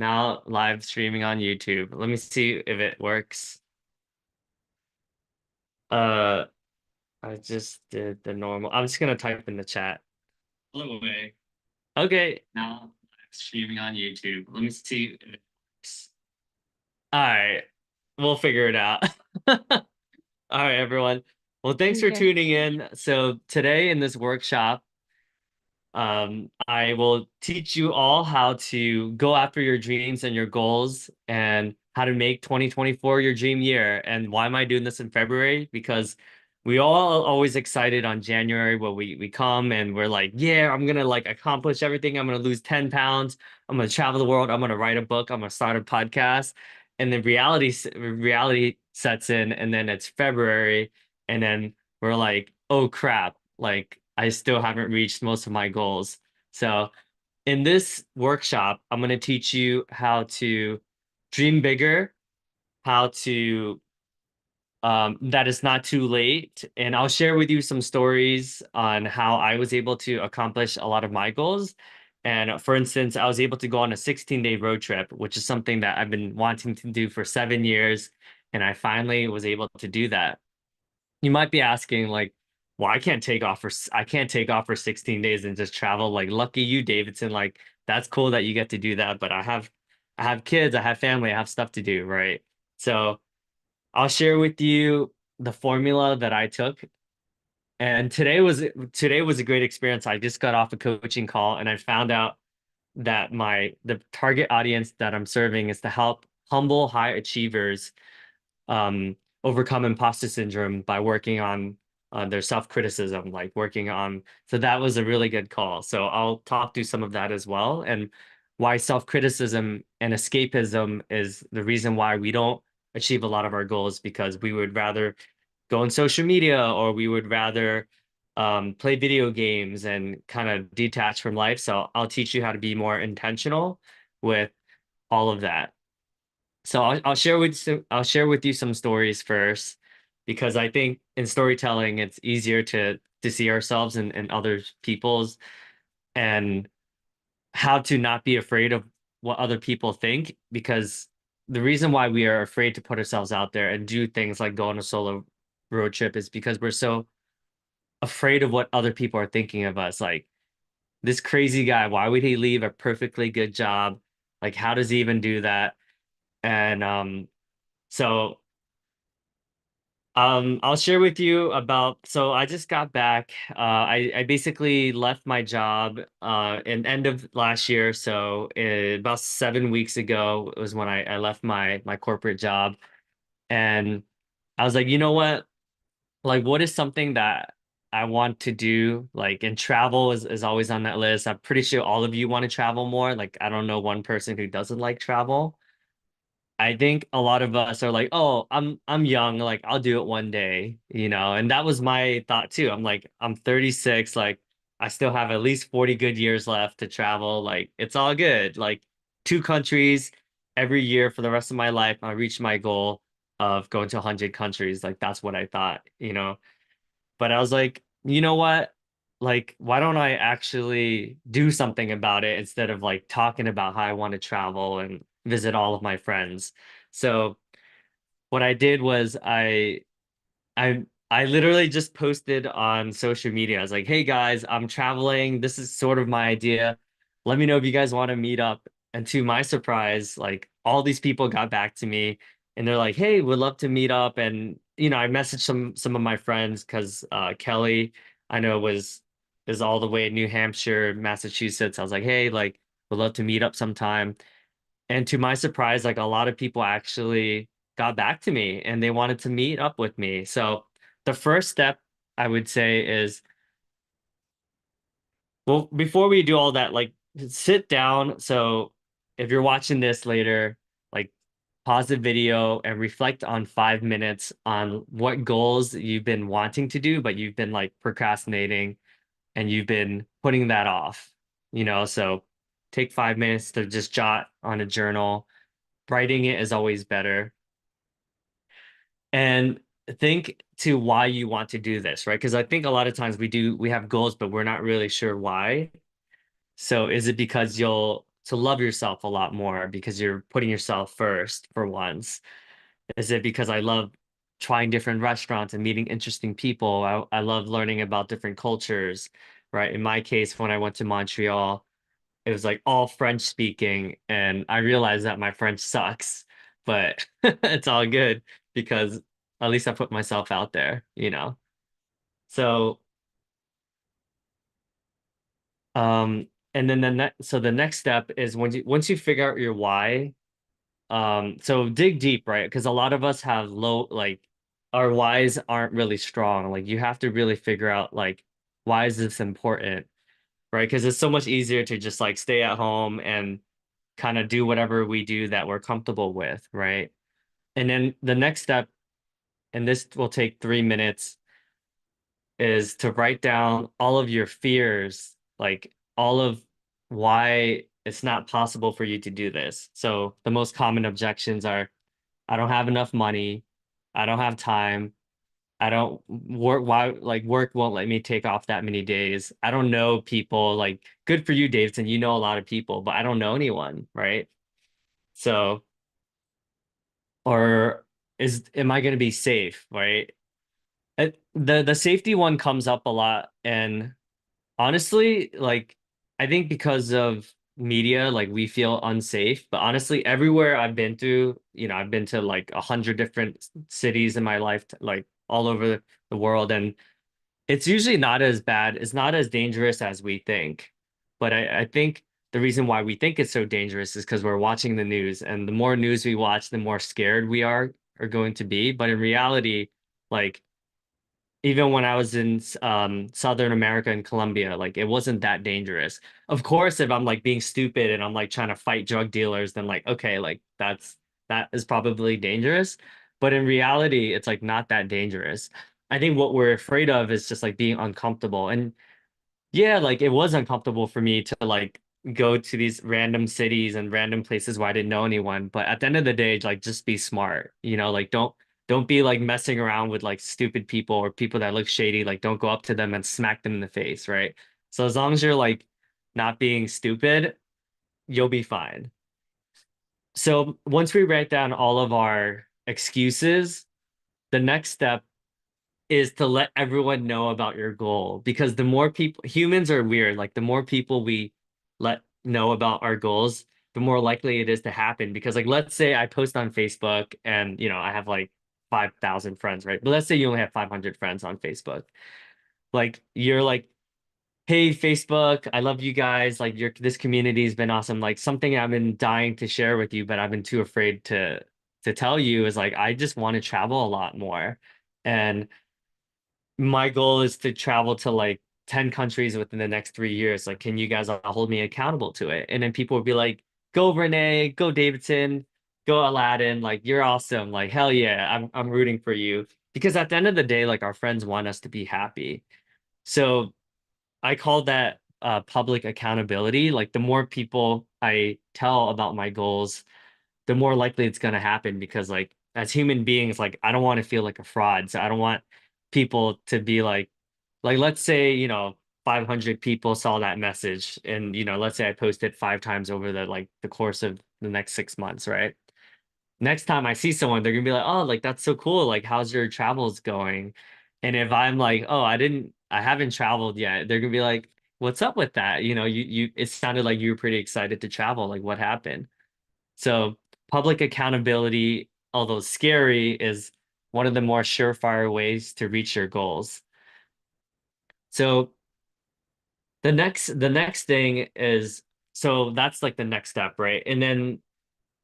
now live streaming on YouTube. Let me see if it works. Uh, I just did the normal. I'm just gonna type in the chat. Hello, way. Okay, now live streaming on YouTube. Let me see if it works. All right, we'll figure it out. All right, everyone. Well, thanks for Okay. tuning in. So today in this workshop, I will teach you all how to go after your dreams and your goals and how to make 2024 your dream year. And why am I doing this in February? Because we all always excited on January where we come and we're like, yeah, I'm gonna like accomplish everything. I'm gonna lose 10 pounds. I'm gonna travel the world. I'm gonna write a book. I'm gonna start a podcast. And then reality sets in, and then it's February, and then we're like, oh crap, like I still haven't reached most of my goals. So in this workshop, I'm going to teach you how to dream bigger, how to that it's not too late. And I'll share with you some stories on how I was able to accomplish a lot of my goals. And for instance, I was able to go on a 16-day road trip, which is something that I've been wanting to do for 7 years. And I finally was able to do that. You might be asking like, well, I can't take off for 16 days and just travel. Like, lucky you, Davidson. Like, that's cool that you get to do that. But I have kids, I have family, I have stuff to do, right? So I'll share with you the formula that I took. And today was a great experience. I just got off a coaching call and I found out that the target audience that I'm serving is to help humble high achievers overcome imposter syndrome by working on their self-criticism, like working on. So that was a really good call. So I'll talk through some of that as well, and why self-criticism and escapism is the reason why we don't achieve a lot of our goals, because we would rather go on social media or we would rather play video games and kind of detach from life. So I'll teach you how to be more intentional with all of that. So I'll share with you some stories first, because I think in storytelling it's easier to see ourselves and other people's, and how to not be afraid of what other people think, because the reason why we are afraid to put ourselves out there and do things like go on a solo road trip is because we're so afraid of what other people are thinking of us. Like, this crazy guy, why would he leave a perfectly good job? Like, how does he even do that? And so I'll share with you about, so I just got back. I basically left my job in end of last year. So about 7 weeks ago was when I left my corporate job. And I was like, you know what? Like, what is something that I want to do? Like, and travel is always on that list. I'm pretty sure all of you want to travel more. Like, I don't know one person who doesn't like travel. I think a lot of us are like, oh, I'm young, like I'll do it one day, and that was my thought too. I'm like, I'm 36, like I still have at least 40 good years left to travel. Like, it's all good. Like, 2 countries every year for the rest of my life. I reached my goal of going to 100 countries. Like, that's what I thought. But I was like, you know what? Like, why don't I actually do something about it instead of like talking about how I want to travel and visit all of my friends? So what I did was I literally just posted on social media. I was like, hey guys, I'm traveling. This is sort of my idea. Let me know if you guys want to meet up. And to my surprise, like all these people got back to me and they're like, hey, we'd love to meet up. And I messaged some of my friends because Kelly, I know is all the way in New Hampshire, Massachusetts. I was like, hey, like, we'd love to meet up sometime. And to my surprise, like a lot of people actually got back to me and they wanted to meet up with me. So the first step I would say is, well, before we do all that, like sit down. So if you're watching this later, like pause the video and reflect on 5 minutes on what goals you've been wanting to do, but you've been like procrastinating and you've been putting that off. So take 5 minutes to just jot on a journal. Writing it is always better. And think to why you want to do this, right? Because I think a lot of times we have goals, but we're not really sure why. So is it because to love yourself a lot more because you're putting yourself first for once? Is it because I love trying different restaurants and meeting interesting people? I love learning about different cultures, right? In my case, when I went to Montreal, it was like all French speaking, and I realized that my French sucks, but it's all good because at least I put myself out there, you know? So, and then the next step is once you figure out your why, so dig deep, right? Because a lot of us have low, like our whys aren't really strong. Like you have to really figure out like why is this important, right? Because it's so much easier to just like stay at home and kind of do whatever we do that we're comfortable with, right? And then the next step, and this will take 3 minutes, is to write down all of your fears, like all of why it's not possible for you to do this. So the most common objections are, I don't have enough money, I don't have time, I don't work, why like work won't let me take off that many days. I don't know people, like good for you, Davidson. You know a lot of people, but I don't know anyone, right? So, or am I going to be safe, right? The safety one comes up a lot, and honestly, like I think because of media, like we feel unsafe. But honestly, everywhere I've been to, I've been to like 100 different cities in my life, like all over the world, and it's usually not as bad. It's not as dangerous as we think. But I think the reason why we think it's so dangerous is because we're watching the news, and the more news we watch, the more scared we are going to be. But in reality, like even when I was in Southern America and Colombia, like it wasn't that dangerous. Of course, if I'm like being stupid and I'm like trying to fight drug dealers, then like okay, like that is probably dangerous. But in reality, it's like not that dangerous. I think what we're afraid of is just like being uncomfortable. And yeah, like it was uncomfortable for me to like go to these random cities and random places where I didn't know anyone. But at the end of the day, like just be smart, like don't be like messing around with like stupid people or people that look shady. Like don't go up to them and smack them in the face, right? So as long as you're like not being stupid, you'll be fine. So once we write down all of our excuses, the next step is to let everyone know about your goal because the more people, humans are weird. Like the more people we let know about our goals, the more likely it is to happen. Because like let's say I post on Facebook and I have like 5,000 friends, right? But let's say you only have 500 friends on Facebook. Like you're like, hey Facebook, I love you guys. Like this community has been awesome. Like something I've been dying to share with you, but I've been too afraid to tell you is like I just want to travel a lot more. And my goal is to travel to like 10 countries within the next 3 years. Like, can you guys all hold me accountable to it? And then people would be like, go Renee, go Davidson, go Aladdin, like you're awesome. Like, hell yeah, I'm rooting for you. Because at the end of the day, like our friends want us to be happy. So I call that public accountability. Like the more people I tell about my goals, the more likely it's going to happen because like as human beings, like I don't want to feel like a fraud. So I don't want people to be like let's say, 500 people saw that message and let's say I posted 5 times over the course of the next 6 months, right? Next time I see someone, they're gonna be like, oh, like that's so cool. Like, how's your travels going? And if I'm like, oh, I haven't traveled yet, they're gonna be like, what's up with that? It sounded like you were pretty excited to travel. Like, what happened? So public accountability, although scary, is one of the more surefire ways to reach your goals. So the next thing is so that's like the next step, right? And then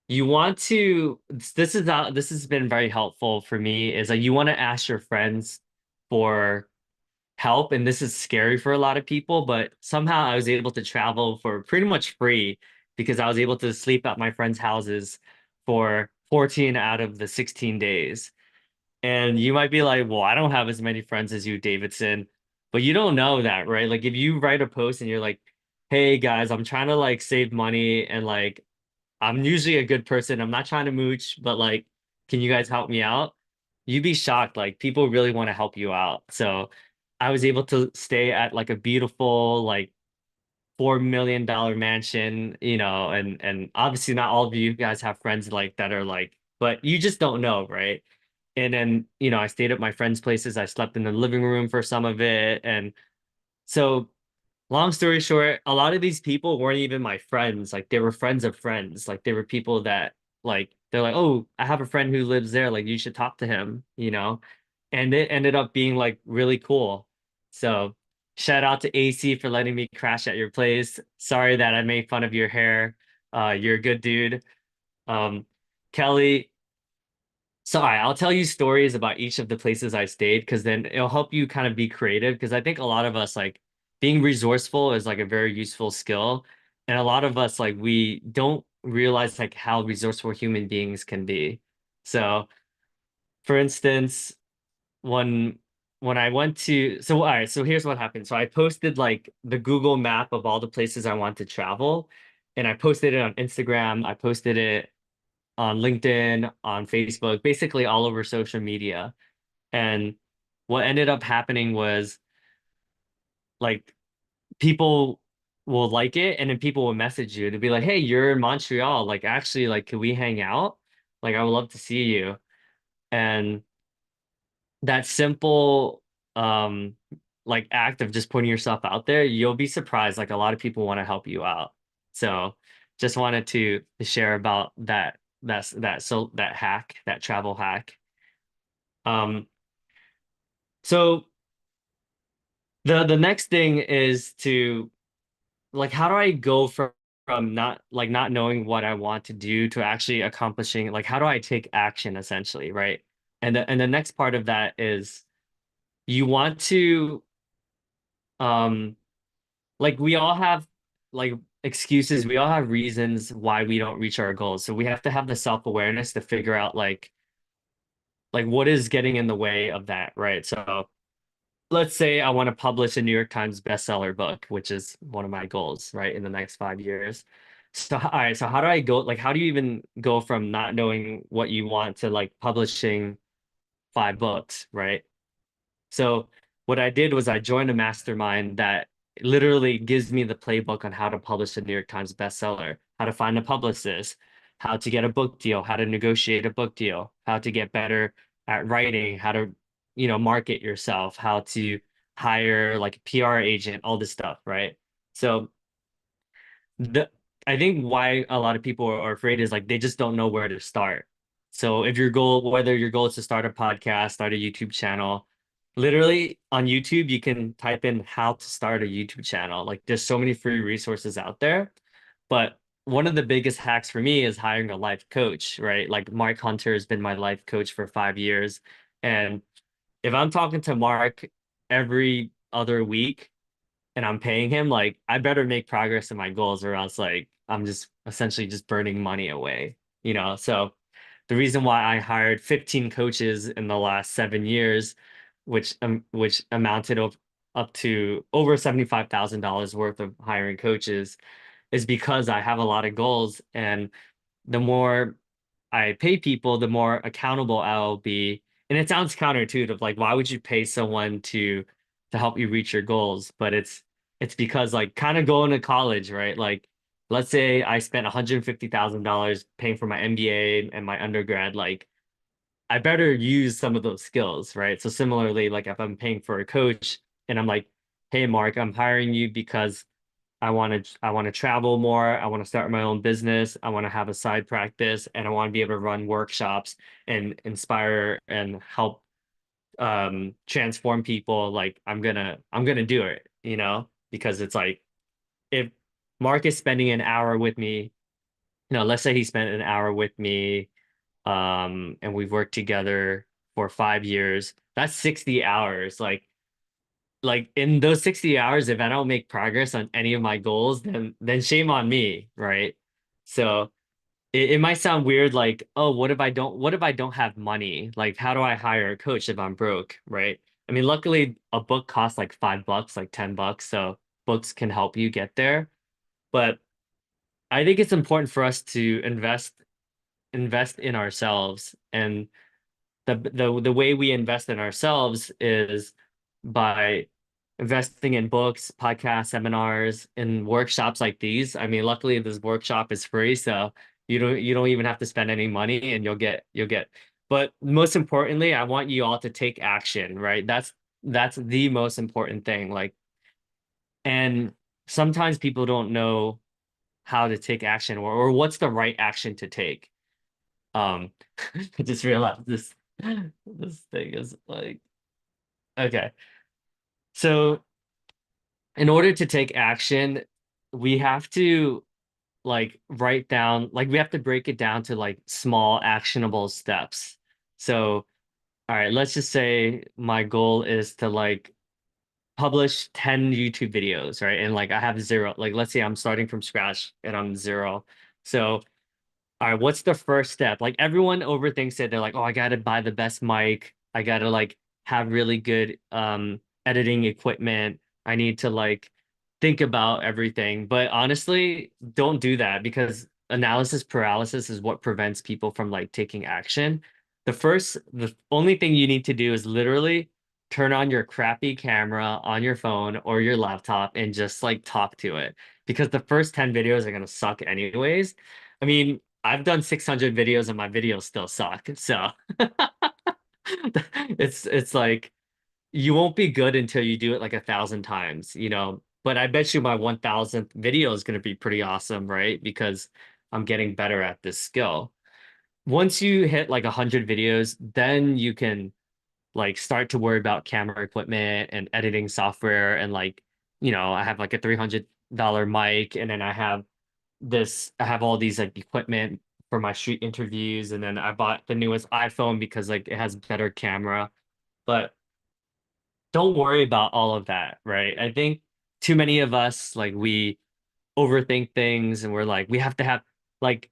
you want to this has been very helpful for me is like you want to ask your friends for help, and this is scary for a lot of people, but somehow I was able to travel for pretty much free because I was able to sleep at my friends' houses for 14 out of the 16 days. And you might be like, well, I don't have as many friends as you, Davidson, but you don't know that, right? Like if you write a post and you're like, hey guys, I'm trying to like save money and like I'm usually a good person. I'm not trying to mooch, but like, can you guys help me out? You'd be shocked. Like people really want to help you out. So I was able to stay at like a beautiful, like $4 million mansion, and obviously not all of you guys have friends like that are like, but you just don't know, right? And then, I stayed at my friends' places. I slept in the living room for some of it. And so long story short, a lot of these people weren't even my friends. Like they were friends of friends. Like they were people that like they're like, "Oh, I have a friend who lives there. Like you should talk to him." And it ended up being like really cool. So shout out to AC for letting me crash at your place. Sorry that I made fun of your hair. You're a good dude. Um, Kelly, so I'll tell you stories about each of the places I stayed because then it'll help you kind of be creative because I think a lot of us like being resourceful is like a very useful skill. And a lot of us like we don't realize like how resourceful human beings can be. So for instance, when when I went to so all right, so here's what happened. So I posted like the Google map of all the places I want to travel, and I posted it on Instagram, I posted it on LinkedIn, on Facebook, basically all over social media. And what ended up happening was like people will like it and then people will message you to be like, "Hey, you're in Montreal. Like actually like can we hang out? Like I would love to see you." And that simple like act of just putting yourself out there, you'll be surprised like a lot of people want to help you out. So just wanted to share about that hack, that travel hack. Um so the next thing is to like how do I go from not knowing what I want to do to actually accomplishing like how do I take action essentially, right? And the next part of that is you want to um like we all have like excuses, we all have reasons why we don't reach our goals. So we have to have the self-awareness to figure out like what is getting in the way of that, right? So let's say I want to publish a New York Times bestseller book, which is one of my goals, right, in the next 5 years. So, all right, so how do I go, like, how do you even go from not knowing what you want to like publishing 5 books, right? So what I did was I joined a mastermind that literally gives me the playbook on how to publish a New York Times bestseller, how to find a publicist, how to get a book deal, how to negotiate a book deal, how to get better at writing, how to, market yourself, how to hire like a PR agent, all this stuff, right? So the I think why a lot of people are afraid is like they just don't know where to start. So if your goal, whether your goal is to start a podcast, start a YouTube channel, literally on YouTube, you can type in how to start a YouTube channel. Like there's so many free resources out there. But one of the biggest hacks for me is hiring a life coach, right? Like Mark Hunter has been my life coach for 5 years. And if I'm talking to Mark every other week, and I'm paying him, like I better make progress in my goals or else like I'm just essentially just burning money away. So the reason why I hired 15 coaches in the last 7 years, which amounted up to over $75,000 worth of hiring coaches, is because I have a lot of goals and the more I pay people, the more accountable I'll be. And it sounds counterintuitive, like why would you pay someone to help you reach your goals? But it's because like kind of going to college, right? Like let's say I spent $150,000 paying for my MBA and my undergrad, like I better use some of those skills, right? So similarly, like if I'm paying for a coach and I'm like, hey Mark, I'm hiring you because I want to travel more. I want to start my own business. I want to have a side practice and I want to be able to run workshops and inspire and help transform people. Like I'm gonna do it, because it's like if Mark is spending an hour with me, let's say he spent an hour with me, and we've worked together for 5 years, that's 60 hours. Like in those 60 hours, if I don't make progress on any of my goals, then shame on me, right? So it might sound weird, like, oh, what if I don't have money? Like, how do I hire a coach if I'm broke, right? I mean, luckily a book costs like $5, like $10, so books can help you get there. But I think it's important for us to invest in ourselves. And the way we invest in ourselves is by investing in books, podcasts, seminars, and workshops like these. I mean, luckily this workshop is free, so you don't even have to spend any money and you'll get. But most importantly, I want you all to take action, right? That's the most important thing. Like, and sometimes people don't know how to take action or what's the right action to take. Um, I just realized this thing is like okay. So in order to take action, we have to like write down, like we have to break it down to like small actionable steps. So, all right, let's just say my goal is to like publish 10 YouTube videos, right? And like I have zero, like let's say I'm starting from scratch and I'm zero. So all right, what's the first step? Like everyone overthinks it. They're like, oh, I gotta buy the best mic. I gotta like have really good editing equipment. I need to like think about everything. But honestly, don't do that because analysis paralysis is what prevents people from like taking action. The only thing you need to do is literally turn on your crappy camera on your phone or your laptop and just like talk to it because the first 10 videos are gonna suck anyways. I mean, I've done 600 videos and my videos still suck. So it's like you won't be good until you do it like 1,000 times, you know. But I bet you my 1,000th video is going to be pretty awesome, right? Because I'm getting better at this skill. Once you hit like 100 videos, then you can like start to worry about camera equipment and editing software and like, you know, I have like a $300 mic and then I have all these like equipment for my street interviews, and then I bought the newest iPhone because like it has better camera. But don't worry about all of that, right? I think too many of us like we overthink things and we're like we have to have like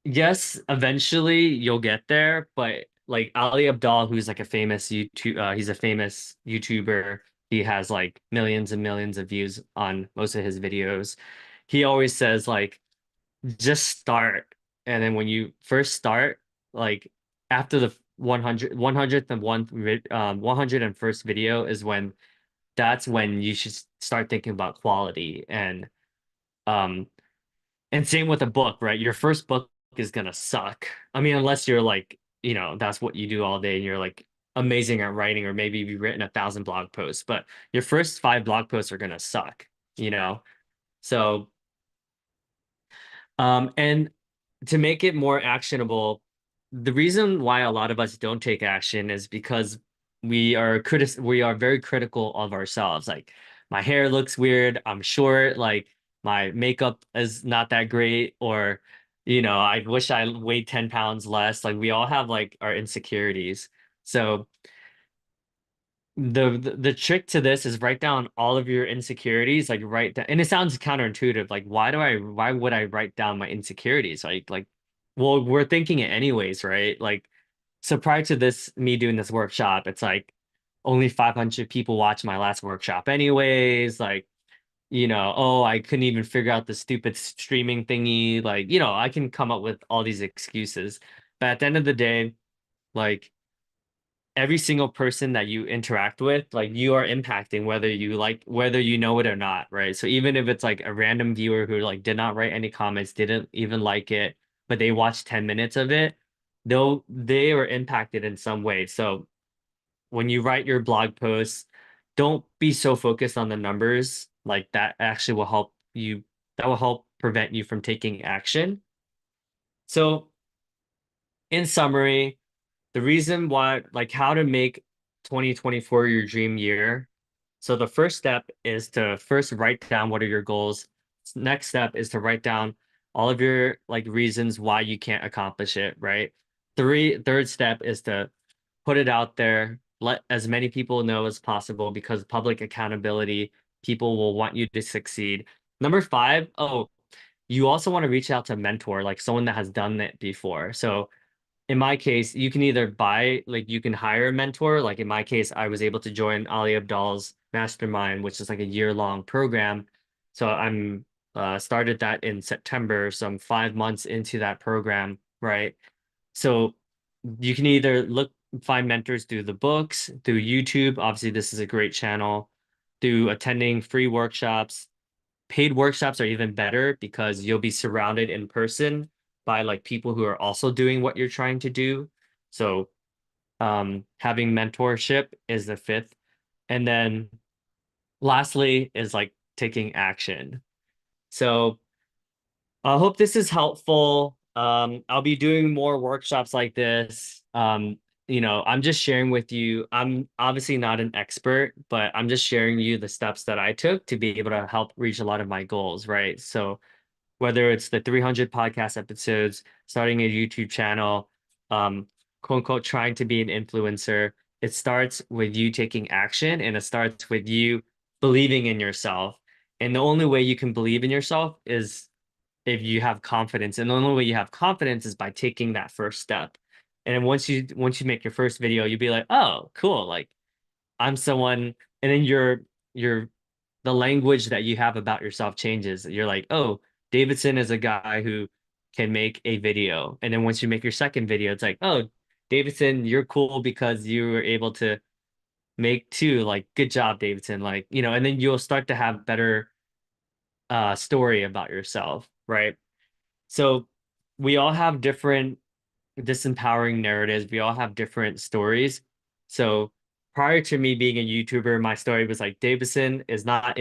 yes, eventually you'll get there, but like Ali Abdaal, who's like a famous YouTube, he's a famous YouTuber. He has like millions and millions of views on most of his videos. He always says like just start. And then when you first start, like after the 100th and 101st video is when that's when you should start thinking about quality um and same with a book, right? Your first book is gonna suck. I mean, unless you're like, you know, that's what you do all day and you're like amazing at writing, or maybe you've written 1,000 blog posts, but your first five blog posts are gonna suck, you know? So and to make it more actionable, the reason why a lot of us don't take action is because we are very critical of ourselves. Like my hair looks weird, I'm short, like my makeup is not that great, or you know, I wish I weighed 10 pounds less. Like we all have like our insecurities. So the trick to this is write down all of your insecurities, like write down, and it sounds counterintuitive. Like, why would I write down my insecurities? Well, we're thinking it anyways, right? Like, so prior to this, me doing this workshop, it's like only 500 people watched my last workshop anyways. Like, you know, oh, I couldn't even figure out the stupid streaming thingy. Like, you know, I can come up with all these excuses. But at the end of the day, like, every single person that you interact with, like you are impacting whether you know it or not, right? So even if it's like a random viewer who like did not write any comments, didn't even like it, but they watched 10 minutes of it, they were impacted in some way. So when you write your blog posts, don't be so focused on the numbers. Like that actually will help you, that will help prevent you from taking action. So in summary, the reason why, like how to make 2024 your dream year. So the first step is to first write down what are your goals. Next step is to write down all of your like reasons why you can't accomplish it, right? Third step is to put it out there, let as many people know as possible because public accountability, people will want you to succeed. Number five, oh, you also want to reach out to a mentor, like someone that has done it before. So in my case, you can either like you can hire a mentor. Like in my case, I was able to join Ali Abdal's mastermind, which is like a year-long program. So I'm started that in September. So I'm 5 months into that program, right? So you can either find mentors through the books, through YouTube. Obviously, this is a great channel. through attending free workshops. Paid workshops are even better because you'll be surrounded in person by like people who are also doing what you're trying to do. So having mentorship is the fifth. And then lastly is like taking action. So I hope this is helpful. I'll be doing more workshops like this. I'm just sharing with you. I'm obviously not an expert, but I'm just sharing you the steps that I took to be able to help reach a lot of my goals, right? So whether it's the 300 podcast episodes, starting a YouTube channel, um, quote unquote, trying to be an influencer, it starts with you taking action and it starts with you believing in yourself. And the only way you can believe in yourself is if you have confidence. And the only way you have confidence is by taking that first step. And then once you make your first video, you'll be like, oh, cool. Like I'm someone, and then your the language that you have about yourself changes. You're like, oh, Davidson is a guy who can make a video. And then once you make your second video, it's like, oh, Davidson, you're cool because you were able to make two. Like, good job, Davidson. Like, and then you'll start to have better story about yourself, right? So we all have different disempowering narratives. We all have different stories. So prior to me being a YouTuber, my story was like Davison is not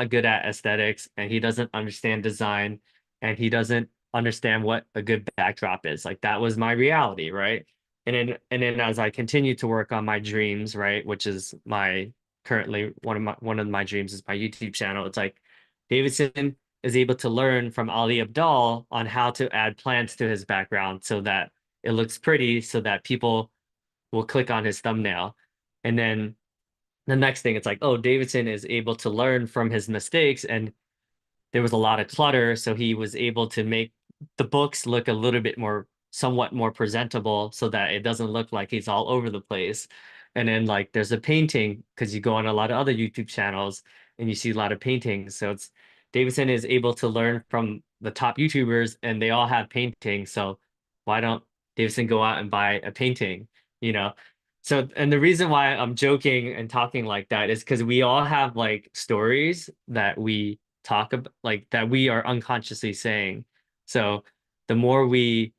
good at aesthetics and he doesn't understand design and he doesn't understand what a good backdrop is. Like that was my reality, right? And then as I continue to work on my dreams, right, which is my currently one of my dreams is my YouTube channel. It's like Davidson is able to learn from Ali Abdal on how to add plants to his background so that it looks pretty so that people will click on his thumbnail. And then the next thing, it's like, oh, Davidson is able to learn from his mistakes and there was a lot of clutter, so he was able to make the books look a little bit more, somewhat more presentable so that it doesn't look like he's all over the place. And then like there's a painting because you go on a lot of other YouTube channels and you see a lot of paintings. So it's Davidson is able to learn from the top YouTubers and they all have paintings. So why don't Davidson go out and buy a painting, you know? So, and the reason why I'm joking and talking like that is because we all have like stories that we talk about, like that we are unconsciously saying. So, the more we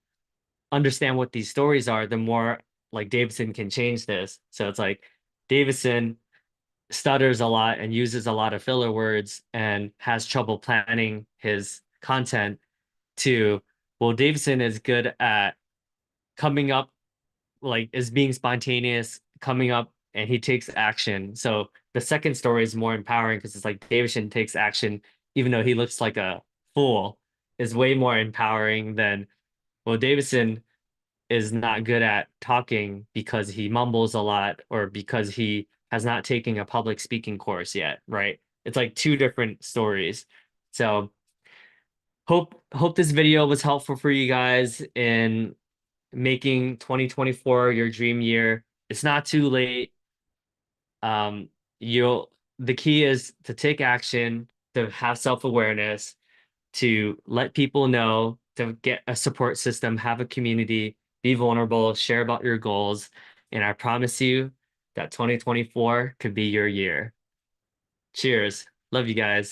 understand what these stories are, the more like Davidson can change this. So, it's like Davidson stutters a lot and uses a lot of filler words and has trouble planning his content to, well, Davidson is good at coming up like is being spontaneous, coming up, and he takes action. So the second story is more empowering because it's like Davidson takes action, even though he looks like a fool, is way more empowering than, well, Davidson is not good at talking because he mumbles a lot or because he has not taken a public speaking course yet, right? It's like two different stories. So hope this video was helpful for you guys in making 2024 your dream year. It's not too late. Um, you'll the key is to take action, to have self-awareness, to let people know, to get a support system, have a community, be vulnerable, share about your goals. And I promise you that 2024 could be your year. Cheers. Love you guys.